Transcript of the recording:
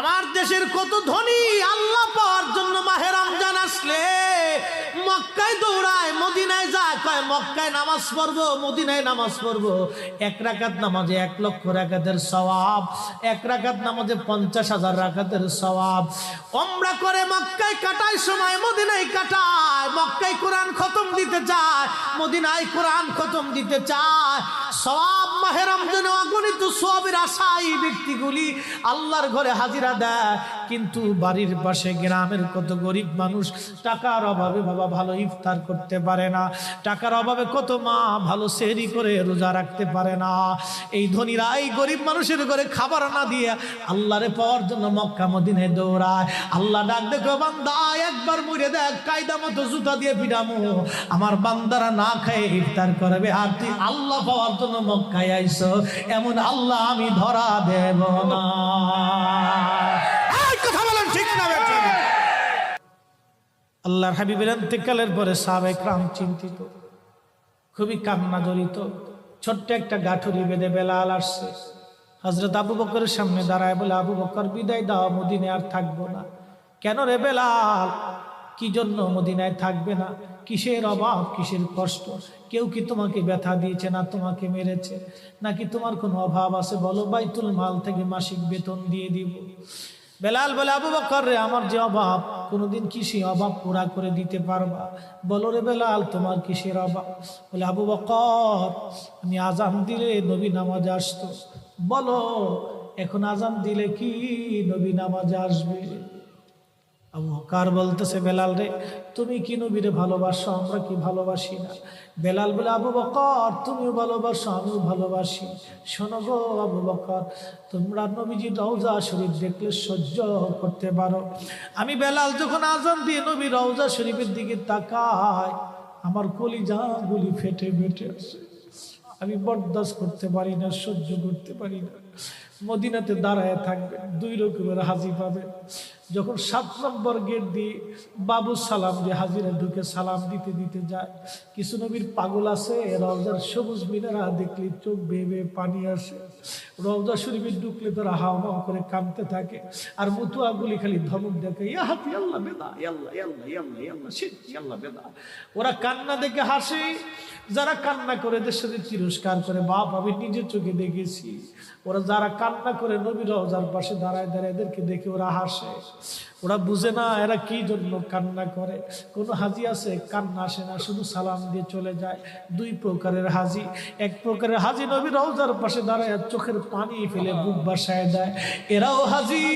আমার দেশের কত ধনী আল্লাহ পাওয়ার জন্য মাহে রমজান আসলে মক্কায় দৌড়ায়, মদিনায় যায়, কয় মক্কায় নামাজ পড়বো, মদিনায় নামাজ পড়বো। এক রাকাত নামাজে 1 লক্ষ রাকাতের সওয়াব, 1 রাকাত নামাজে 50,000 রাকাতের সওয়াব। উমরা করে মক্কায় কাটায় সময় মদিনায় কাটায়, মক্কায় কোরআন খতম দিতে চায়, মদিনায় কোরআন খতম দিতে চায়। সওয়াব মাহে রমজানে অগণিত সওয়াবের আশায় ব্যক্তিগুলি আল্লাহর ঘরে হাজিরা দেয়, কিন্তু বাড়ির পাশে গ্রামের কত গরিব মানুষ টাকার অভাবে বাবা ভালো ইফতার করতে পারে না, টাকার অভাবে কত মা ভালো সেহরি করে রোজা রাখতে পারে না। এই ধনীরা এই গরিব মানুষের ঘরে খাবার না দিয়ে আল্লাহরে পাওয়ার জন্য মক্কা মদিনায় দৌড়ায়। আল্লাহ ডাক দেখো, বান্দা একবার মরে দেখ, কায়দা মতো জুতা দিয়ে পিটামো, আমার বান্দারা না খেয়ে ইফতার করবে, আর তুই আল্লাহ পাওয়ার জন্য মক্কায় আইছো, এমন আল্লাহ আমি ধরা দেব না। কথা বলেন ঠিক না? আল্লাহর হাবিবের ইন্তেকালের পরে সাহাবায়ে কেরাম চিন্তিত, খুবই কান্না জড়িত। ছোট্ট একটা গাঠুরি বেঁধে বেলাল আসছে, হযরত আবু বকরের সামনে দাঁড়ায় বলে, আবু বকর বিদায় দাও, মদিনায় আর থাকবো না। কেন রে বেলাল, কি জন্য মদিনায় থাকবে না? কিসের অভাব, কিসের কষ্ট? কেউ কি তোমাকে ব্যথা দিয়েছে, না তোমাকে মেরেছে, নাকি তোমার কোনো অভাব আছে? বলো, বাইতুল মাল থেকে মাসিক বেতন দিয়ে দিব। বেলাল বলে, আবু বকর রে, আমার যে অভাব, কোনোদিন কি সেই অভাব পুরা করে দিতে পারবা? বলো রে বেলাল, তোমার কিসের অভাব? বলে, আবু বকর, আমি আজান দিলে নবী নামাজে আসতো, বলো এখন আজান দিলে কি নবী নামাজে আসবে? আবু বকর বলতেছে, বেলাল রে, তুমি কি নবীরে ভালোবাসো, আমরা কি ভালোবাসি না? বেলাল বলে, আবু বকর, তুমিও ভালোবাসো, আমিও ভালোবাসি। শোনো গো আবু বকর, তোমরা নবীজি রওজা শরীফ দেখলে সহ্য করতে পারো? আমি বেলাল যখন আজান দিয়ে নবী রওজা শরীফের দিকে তাকাই, আমার কলিজা গুলি ফেটে ফেটে আসে, আমি বরদাস্ত করতে পারি না, সহ্য করতে পারি না। মদিনাতে দাঁড়ায় থাকবে, 2 রকমের হাজি পাবে। যখন 7 নম্বর গেট দিয়ে বাবু সালাম দিয়ে হাজিরা ঢুকে সালাম দিতে দিতে যায়, কিছু নবীর পাগল আছে, রওজার সবুজ মিনারা দেখলে চোখ বেয়ে বেয়ে পানি আসে, রওজা শরীফে ঢুকলে তারা হাওমাও করে কাঁদতে থাকে, আর মুতুয়াগুলি খালি ধমক দেখে, ইয়া হাতি আল্লাহ বেদা, ইয়াল্লাহ ইয়াল্লাহ ইয়াল্লাহ ইয়াল্লাহ শিরক, ইয়াল্লাহ বেদা। ওরা কান্না দেখে হাসে, যারা কান্না করে দেশের তিরস্কার করে, বাপ আমি নিজের চোখে দেখেছি। ওরা যারা কান্না করে নবী রওজার পাশে দাঁড়ায় দাঁড়ায় এদেরকে দেখে ওরা হাসে। ওরা বুঝে না এরা কি জন্য কান্না করে। কোন হাজি আছে কান্না আসে না, শুধু সালাম দিয়ে চলে যায়। 2 প্রকারের হাজি। এক প্রকারের হাজি নবী রওজার পাশে দাঁড়ায় চোখের পানি ফেলে বুক বাসায় দেয়, এরাও হাজি।